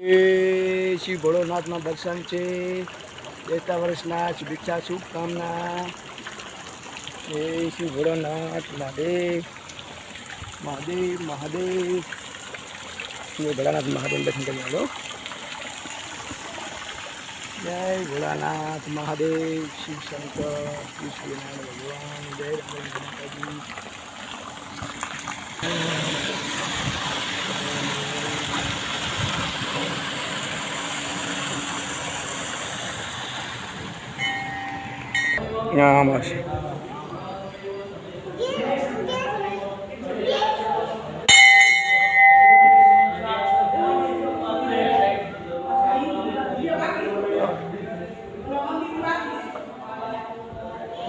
શ્રી ભોળોનાથના દર્શન છે. બેસતા વર્ષના શુભેચ્છા શુભકામના. શ્રી ભોળોનાથ મહાદેવ મહાદેવ મહાદેવ. શ્રી ભોળાનાથ મહાદેવ દર્શન કરી લો. જય ભોળાનાથ મહાદેવ, શિવ શંકર, શ્રી સ્વામિનારાયણ ભગવાન, જય માતાજી. નામ હશે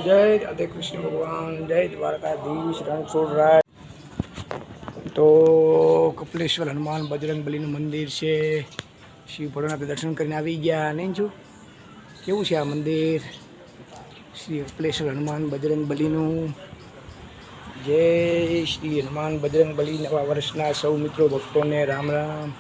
જય રાધે કૃષ્ણ ભગવાન, જય દ્વારકાધીશ રણછોડરાય. તો કપિલેશ્વર હનુમાન બજરંગબલીનું મંદિર છે. શિવ ભોળાનાથ દર્શન કરીને આવી ગયા નહીં છું. કેવું છે આ મંદિર? શ્રી કપિલેશ્વર હનુમાન બજરંગબલીનું. જય શ્રી હનુમાન બજરંગબલી. નવા વર્ષના સૌ મિત્રો ભક્તોને રામ રામ.